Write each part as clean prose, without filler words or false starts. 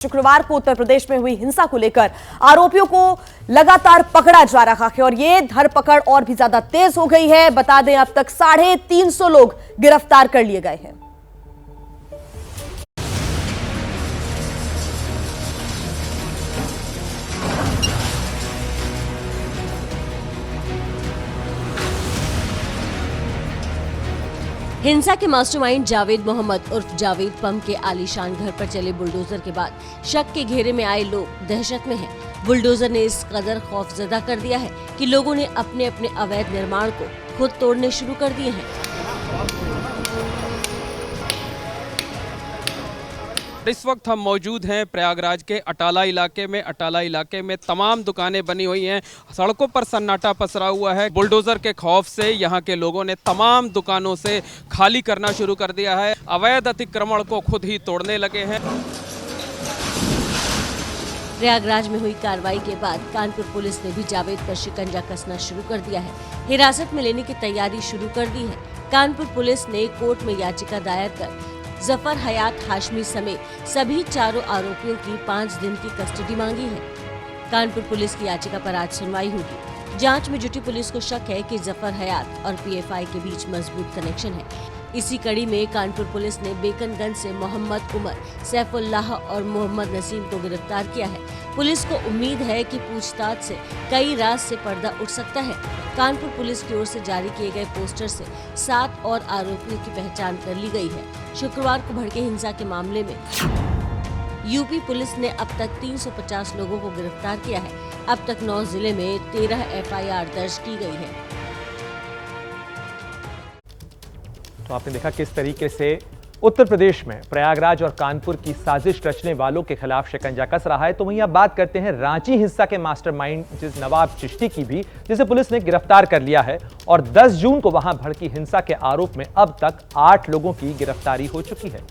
शुक्रवार को उत्तर प्रदेश में हुई हिंसा को लेकर आरोपियों को लगातार पकड़ा जा रहा है और ये धरपकड़ और भी ज्यादा तेज हो गई है। बता दें, अब तक 350 लोग गिरफ्तार कर लिए गए हैं। हिंसा के मास्टरमाइंड जावेद मोहम्मद उर्फ जावेद पम के आलीशान घर पर चले बुलडोजर के बाद शक के घेरे में आए लोग दहशत में हैं। बुलडोजर ने इस कदर खौफजदा कर दिया है कि लोगों ने अपने अपने अवैध निर्माण को खुद तोड़ने शुरू कर दिए हैं। इस वक्त हम मौजूद हैं प्रयागराज के अटाला इलाके में तमाम दुकानें बनी हुई हैं। सड़कों पर सन्नाटा पसरा हुआ है। बुलडोजर के खौफ से यहाँ के लोगों ने तमाम दुकानों से खाली करना शुरू कर दिया है। अवैध अतिक्रमण को खुद ही तोड़ने लगे हैं। प्रयागराज में हुई कार्रवाई के बाद कानपुर पुलिस ने भी जावेद पर शिकंजा कसना शुरू कर दिया है। हिरासत में लेने की तैयारी शुरू कर दी है। कानपुर पुलिस ने कोर्ट में याचिका दायर कर जफर हयात हाशमी समेत सभी चारों आरोपियों की 5 दिन की कस्टडी मांगी है। कानपुर पुलिस की याचिका पर आज सुनवाई होगी। जांच में जुटी पुलिस को शक है कि जफर हयात और पीएफआई के बीच मजबूत कनेक्शन है। इसी कड़ी में कानपुर पुलिस ने बेकनगंज से मोहम्मद उमर, सैफुल्लाह और मोहम्मद नसीम को गिरफ्तार किया है। पुलिस को उम्मीद है कि पूछताछ से कई राज से पर्दा उठ सकता है। कानपुर पुलिस की ओर से जारी किए गए पोस्टर से 7 और आरोपियों की पहचान कर ली गई है। शुक्रवार को भड़के हिंसा के मामले में यूपी पुलिस ने अब तक 350 लोगों को गिरफ्तार किया है। अब तक 9 जिले में 13 एफआईआर दर्ज की गई है। तो आपने देखा किस तरीके से उत्तर प्रदेश में प्रयागराज और कानपुर की साजिश रचने वालों के खिलाफ शिकंजा कस रहा है। तो वहीं अब बात करते हैं रांची हिंसा के मास्टरमाइंड जिस नवाब चिश्ती की भी, जिसे पुलिस ने गिरफ्तार कर लिया है और 10 जून को वहां भड़की हिंसा के आरोप में अब तक 8 लोगों की गिरफ्तारी हो चुकी है।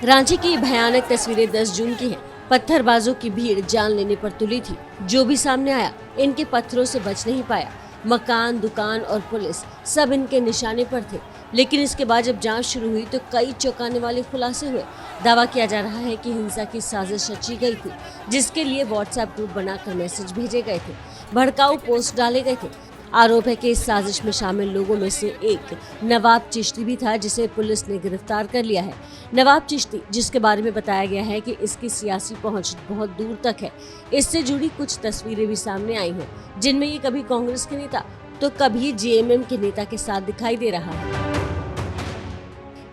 रांची की भयानक तस्वीरें 10 जून की हैं। पत्थरबाजों की भीड़ जान लेने पर तुली थी। जो भी सामने आया इनके पत्थरों से बच नहीं पाया। मकान, दुकान और पुलिस सब इनके निशाने पर थे। लेकिन इसके बाद जब जांच शुरू हुई तो कई चौंकाने वाले खुलासे हुए। दावा किया जा रहा है कि हिंसा की साजिश रची गई थी, जिसके लिए व्हाट्सएप ग्रुप बनाकर मैसेज भेजे गए थे, भड़काऊ पोस्ट डाले गए थे। आरोप है कि इस साजिश में शामिल लोगों में से एक नवाब चिश्ती भी था, जिसे पुलिस ने गिरफ्तार कर लिया है। नवाब चिश्ती, जिसके बारे में बताया गया है कि इसकी सियासी पहुंच बहुत दूर तक है। इससे जुड़ी कुछ तस्वीरें भी सामने आई हैं, जिनमें ये कभी कांग्रेस के नेता तो कभी जेएमएम के नेता के साथ दिखाई दे रहा है।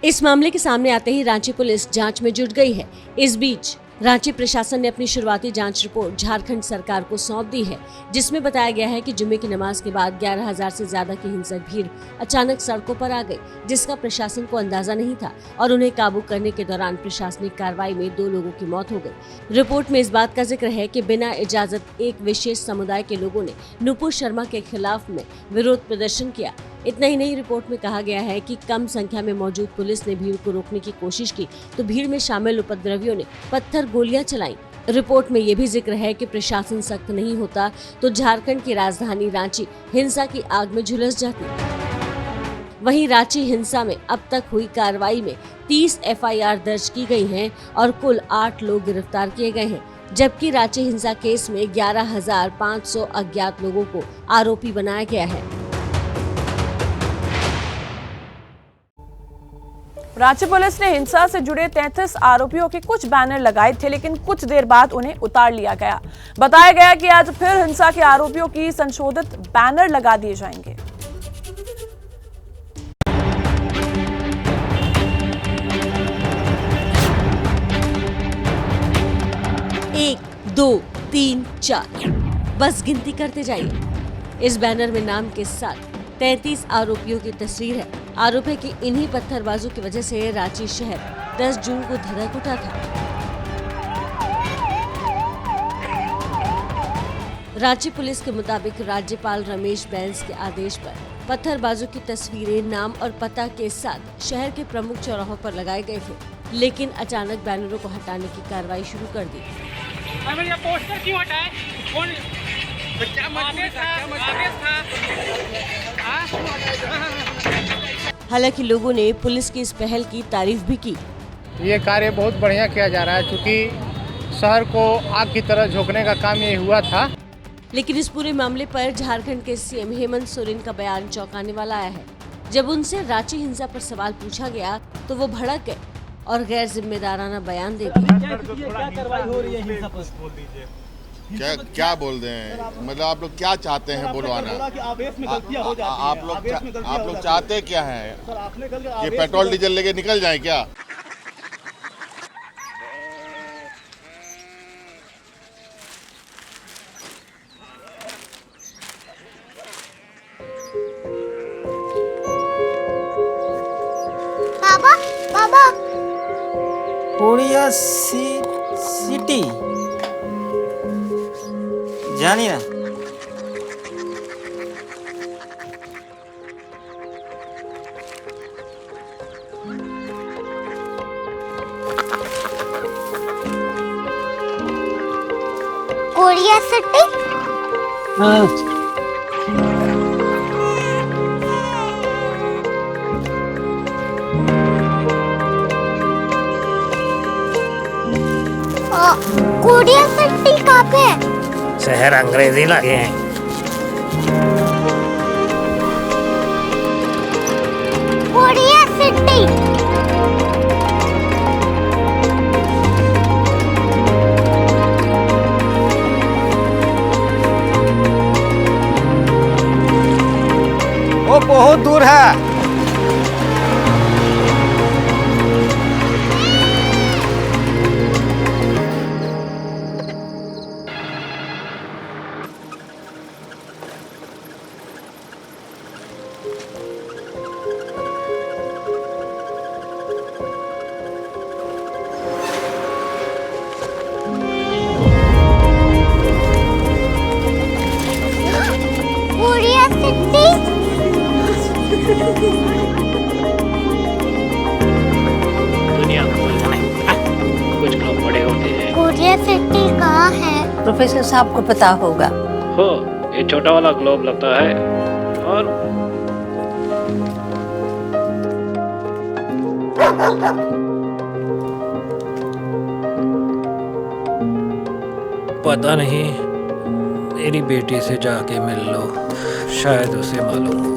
इस मामले के सामने आते ही रांची पुलिस जांच में जुट गई है। इस बीच रांची प्रशासन ने अपनी शुरुआती जांच रिपोर्ट झारखंड सरकार को सौंप दी है, जिसमें बताया गया है कि जुम्मे की नमाज के बाद 11,000 से ज्यादा की हिंसक भीड़ अचानक सड़कों पर आ गई, जिसका प्रशासन को अंदाजा नहीं था और उन्हें काबू करने के दौरान प्रशासनिक कार्रवाई में 2 लोगों की मौत हो गई। रिपोर्ट में इस बात का जिक्र है कि बिना इजाजत एक विशेष समुदाय के लोगों ने नुपुर शर्मा के खिलाफ में विरोध प्रदर्शन किया। इतना ही नहीं, रिपोर्ट में कहा गया है कि कम संख्या में मौजूद पुलिस ने भीड़ को रोकने की कोशिश की तो भीड़ में शामिल उपद्रवियों ने पत्थर गोलियां चलाई। रिपोर्ट में यह भी जिक्र है कि प्रशासन सख्त नहीं होता तो झारखंड की राजधानी रांची हिंसा की आग में झुलस जाती। वहीं रांची हिंसा में अब तक हुई कार्रवाई में 30 एफआईआर दर्ज की गई हैं और कुल 8 लोग गिरफ्तार किए गए हैं, जबकि रांची हिंसा केस में 11,500 अज्ञात लोगों को आरोपी बनाया गया है। रांची पुलिस ने हिंसा से जुड़े 33 आरोपियों के कुछ बैनर लगाए थे, लेकिन कुछ देर बाद उन्हें उतार लिया गया। बताया गया कि आज फिर हिंसा के आरोपियों की संशोधित बैनर लगा दिए जाएंगे। एक, 2, 3, 4 बस गिनती करते जाइए। इस बैनर में नाम के साथ 33 आरोपियों की तस्वीर है। आरोप है कि इन्हीं पत्थरबाजों की वजह से रांची शहर 10 जून को धधक उठा था। रांची पुलिस के मुताबिक राज्यपाल रमेश बैस के आदेश पर पत्थरबाजों की तस्वीरें नाम और पता के साथ शहर के प्रमुख चौराहों पर लगाए गए थे। लेकिन अचानक बैनरों को हटाने की कार्रवाई शुरू कर दी। ये पोस्टर क्यों हटाए? कौन क्या आगे था? हालांकि लोगों ने पुलिस की इस पहल की तारीफ भी की। ये कार्य बहुत बढ़िया किया जा रहा है, क्योंकि शहर को आग की तरह झोंकने का काम ये हुआ था। लेकिन इस पूरे मामले पर झारखंड के सीएम हेमंत सोरेन का बयान चौंकाने वाला आया है। जब उनसे रांची हिंसा पर सवाल पूछा गया तो वो भड़क गए और गैर जिम्मेदाराना बयान दे दिए। क्या बोल रहे हैं? मतलब आप लोग क्या चाहते हैं बुलवाना? आप लोग चाहते क्या है? ये पेट्रोल डीजल लेके निकल जाए क्या? बाबा बाबा कोरिया सिटी जानी ना। कोरिया सिटी कोरिया सिटी कहाँ पे है? शहर अंग्रेजी लगे हैं। कोरिया सिटी वो बहुत दूर है। कोरिया सिटी दुनिया को कुछ लोग बड़े होते हैं। कोरिया सिटी कहाँ है? प्रोफेसर साहब को पता होगा। हो ये छोटा वाला ग्लोब लगता है और पता नहीं, मेरी बेटी से जाके मिल लो, शायद उसे मालूम हो।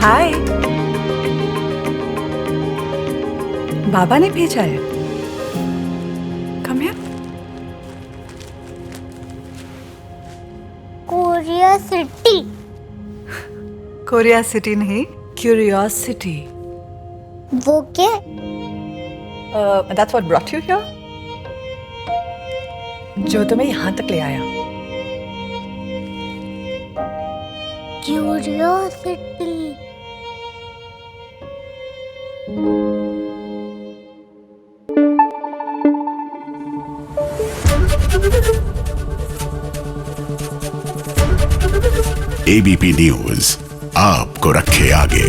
हाय, बाबा ने भेजा है। Come here. Korea city Korea city नहीं, क्यूरियोसिटी। वो क्या? That's what brought you here? जो तुम्हें यहाँ तक ले आया। क्यूरियोसिटी ABP न्यूज आपको रखे आगे।